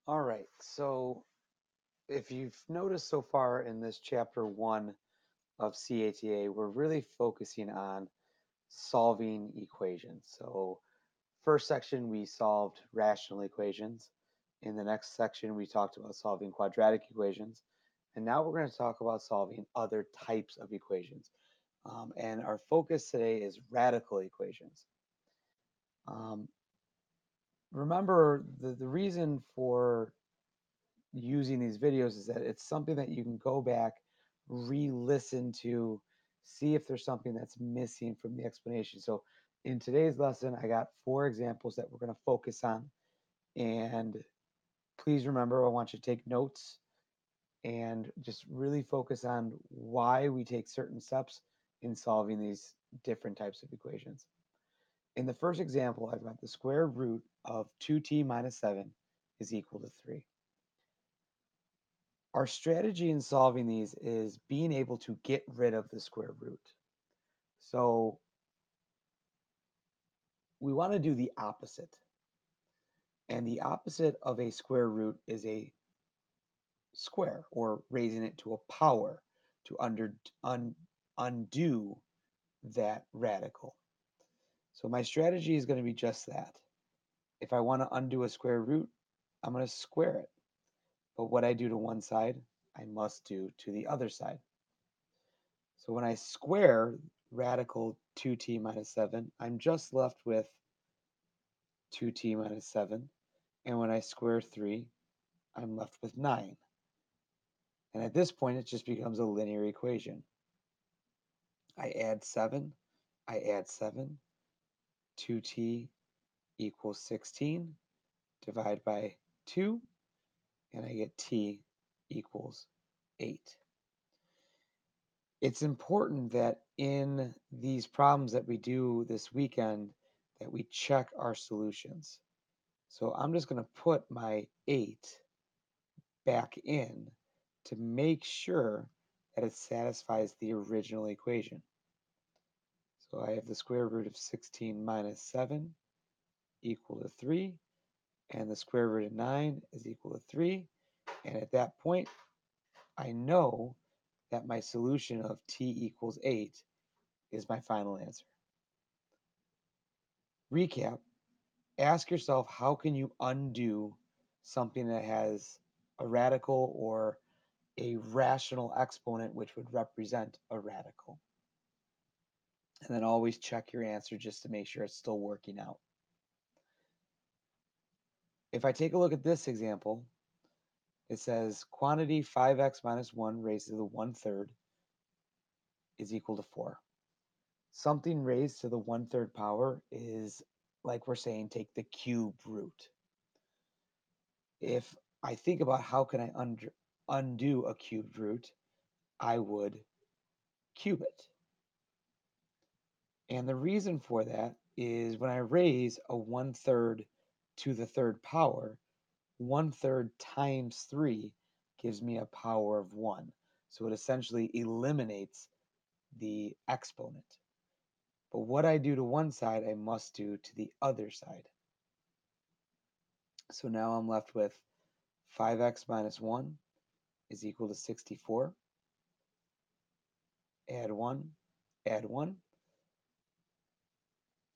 All right, so if you've noticed so far in this chapter one of CATA, we're really focusing on solving equations. So, first section we solved rational equations. In the next section, we talked about solving quadratic equations. And now we're going to talk about solving other types of equations. And our focus today is radical equations. Um, Remember, the reason for using these videos is that it's something that you can go back, re-listen to, see if there's something that's missing from the explanation. So in today's lesson, I got 4 examples that we're going to focus on. And please remember, I want you to take notes and just really focus on why we take certain steps in solving these different types of equations. In the first example, I've got the square root of 2t minus 7 is equal to 3. Our strategy in solving these is being able to get rid of the square root. So we want to do the opposite. And the opposite of a square root is a square, or raising it to a power to undo that radical. So my strategy is going to be just that. If I want to undo a square root, I'm going to square it. But what I do to one side, I must do to the other side. So when I square radical 2t minus 7, I'm just left with 2t minus 7. And when I square 3, I'm left with 9. And at this point, it just becomes a linear equation. I add 7, I add 7, 2t equals 16, divide by 2, and I get t equals 8. It's important that in these problems that we do this weekend that we check our solutions. So I'm just going to put my 8 back in to make sure that it satisfies the original equation. So I have the square root of 16 minus 7 equal to 3, and the square root of 9 is equal to 3. And at that point, I know that my solution of t equals 8 is my final answer. Recap, ask yourself, how can you undo something that has a radical or a rational exponent which would represent a radical? And then always check your answer just to make sure it's still working out. If I take a look at this example, it says quantity 5x minus 1 raised to the 1/3 is equal to 4. Something raised to the 1/3 power is, like we're saying, take the cube root. If I think about how can I undo a cubed root, I would cube it. And the reason for that is when I raise a 1/3 to the third power, 1/3 times 3 gives me a power of 1. So it essentially eliminates the exponent. But what I do to one side, I must do to the other side. So now I'm left with 5x minus 1 is equal to 64. Add 1, add 1.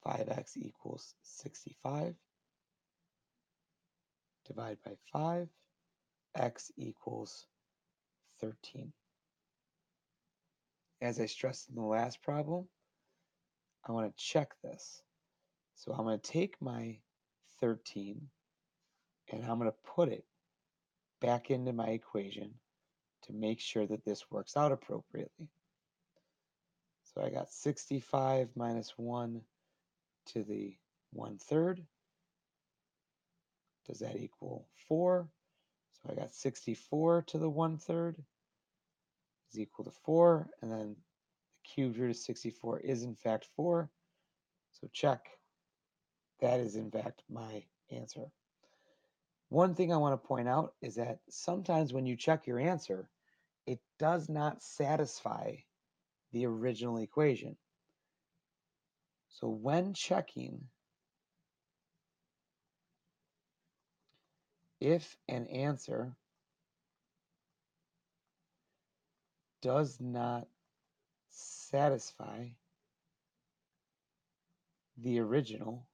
5x equals 65. Divide by 5. X equals 13. As I stressed in the last problem, I want to check this. So I'm going to take my 13 and I'm going to put it back into my equation to make sure that this works out appropriately. So I got 65 minus 1 to the 1/3. Does that equal 4? So I got 64 to the 1/3 is equal to 4. And then the cubed root of 64 is in fact 4. So check. That is in fact my answer. One thing I want to point out is that sometimes when you check your answer, it does not satisfy the original equation. So when checking, if an answer does not satisfy the original,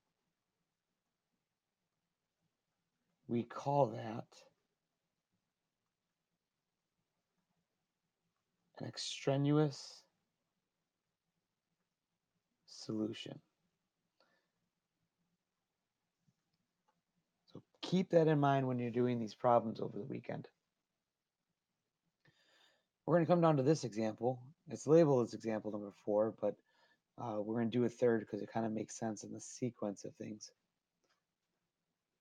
we call that an extraneous solution. So keep that in mind when you're doing these problems over the weekend. We're going to come down to this example. It's labeled as example number 4, but we're going to do a third because it kind of makes sense in the sequence of things.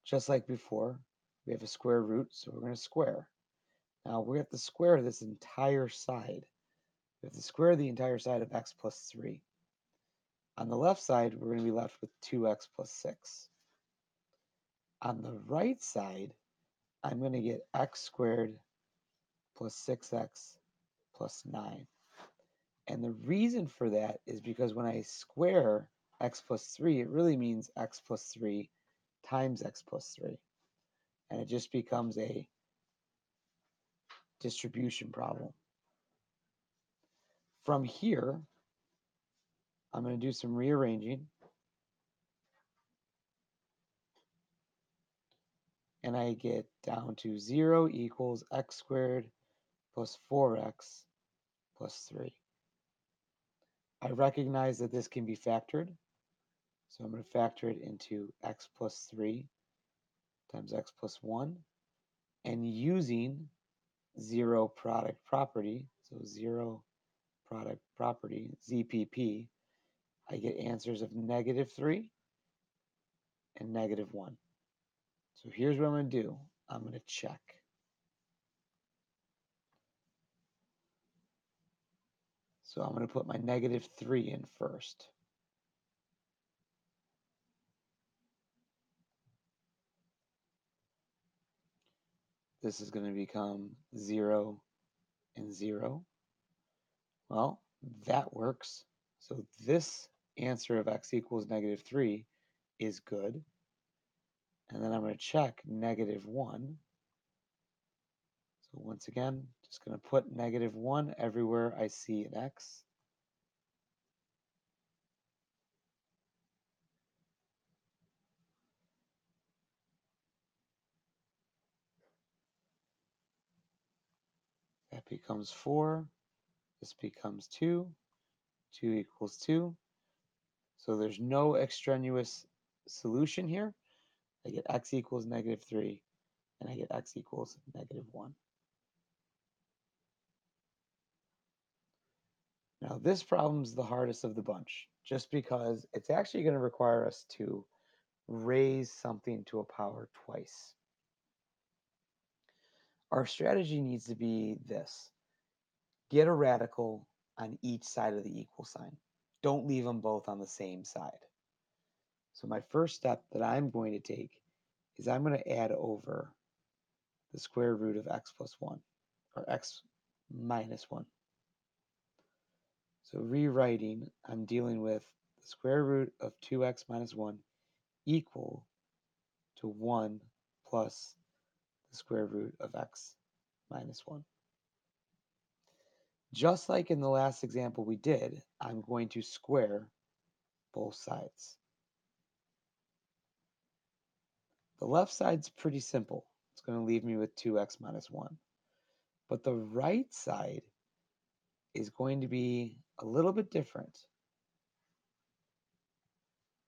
Just like before, we have a square root, so we're going to square. Now we have to square this entire side. We have to square the entire side of x plus 3. On the left side, we're going to be left with 2x plus 6. On the right side, I'm going to get x squared plus 6x plus 9. And the reason for that is because when I square x plus 3, it really means x plus 3 times x plus 3. And it just becomes a distribution problem. From here, I'm going to do some rearranging. And I get down to 0 equals x squared plus 4x plus 3. I recognize that this can be factored. So I'm going to factor it into x plus 3 times x plus 1. And using zero product property, so zero product property, ZPP, I get answers of -3 and -1. So here's what I'm going to do. I'm going to check. So I'm going to put my -3 in first. This is going to become 0 and 0. Well, that works. So this answer of x equals -3 is good. And then I'm going to check -1. So once again, just going to put -1 everywhere I see an x. That becomes 4. This becomes 2. 2 equals 2. So there's no extraneous solution here. I get x equals -3, and I get x equals -1. Now this problem's the hardest of the bunch, just because it's actually going to require us to raise something to a power twice. Our strategy needs to be this. Get a radical on each side of the equal sign. Don't leave them both on the same side. So my first step that I'm going to take is I'm going to add over the square root of x plus 1, or x minus 1. So rewriting, I'm dealing with the square root of 2x minus 1 equal to 1 plus the square root of x minus 1. Just like in the last example we did, I'm going to square both sides. The left side's pretty simple. It's going to leave me with 2x minus 1. But the right side is going to be a little bit different.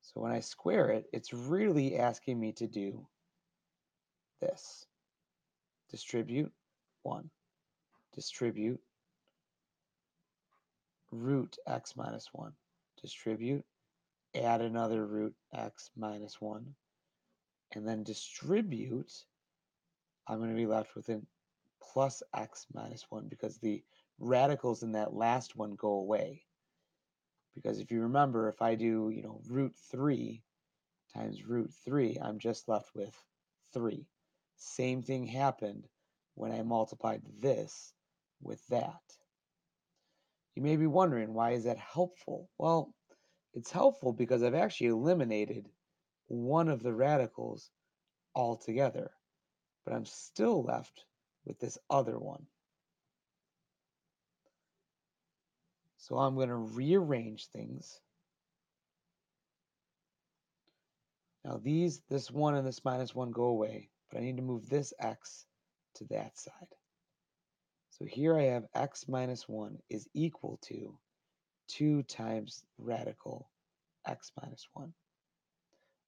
So when I square it, it's really asking me to do this. Distribute 1. Distribute root x minus 1. Distribute, add another root x minus 1. And then distribute, I'm going to be left with an plus x minus 1 because the radicals in that last one go away. Because if you remember, if I do, root 3 times root 3, I'm just left with 3. Same thing happened when I multiplied this with that. You may be wondering, why is that helpful? Well, it's helpful because I've actually eliminated one of the radicals altogether. but I'm still left with this other one. So I'm going to rearrange things. Now this 1 and this minus 1 go away, but I need to move this x to that side. So here I have x minus 1 is equal to 2 times radical x minus 1.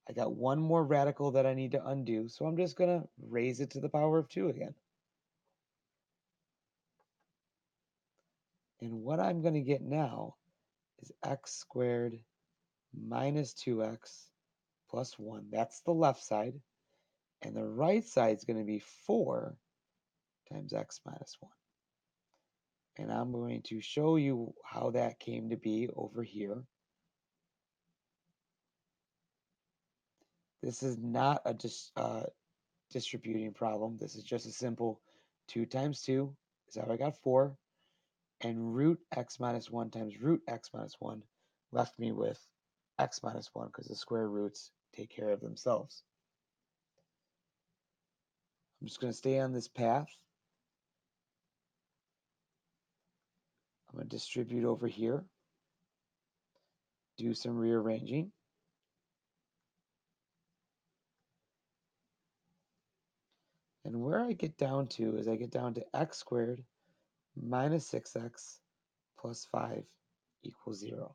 I got one more radical that I need to undo, so I'm just going to raise it to the power of 2 again. And what I'm going to get now is x squared minus 2x plus 1. That's the left side. And the right side is going to be 4 times x minus 1. And I'm going to show you how that came to be over here. This is not a distributing problem. This is just a simple 2 times 2 is how I got 4. And root x minus 1 times root x minus 1 left me with x minus 1 because the square roots take care of themselves. I'm just going to stay on this path. I'm going to distribute over here, do some rearranging. And where I get down to is I get down to x squared minus 6x plus 5 equals 0.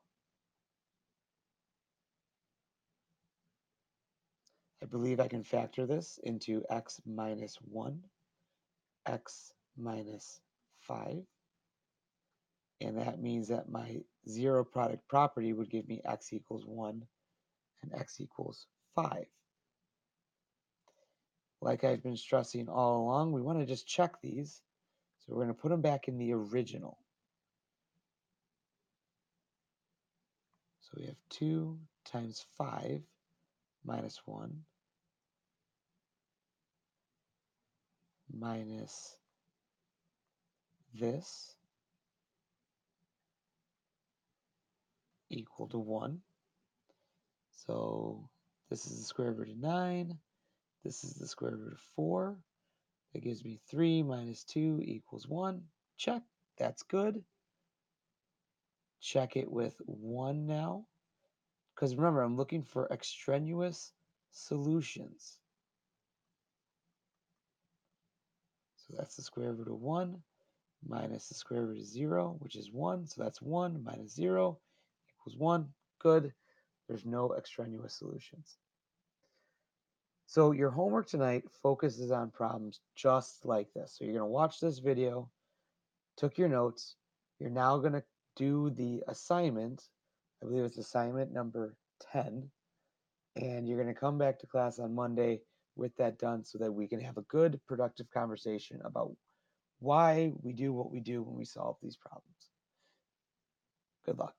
I believe I can factor this into x minus 1, x minus 5. And that means that my zero product property would give me x equals 1 and x equals 5. Like I've been stressing all along, we want to just check these. So we're going to put them back in the original. So we have 2 times 5 minus 1 minus this equal to 1. So this is the square root of 9. This is the square root of 4. That gives me 3 minus 2 equals 1. Check. That's good. Check it with 1 now. Because remember, I'm looking for extraneous solutions. So that's the square root of 1 minus the square root of 0, which is 1. So that's 1 minus 0 equals 1. Good. There's no extraneous solutions. So your homework tonight focuses on problems just like this. So you're going to watch this video, took your notes. You're now going to do the assignment. I believe it's assignment number 10. And you're going to come back to class on Monday with that done so that we can have a good, productive conversation about why we do what we do when we solve these problems. Good luck.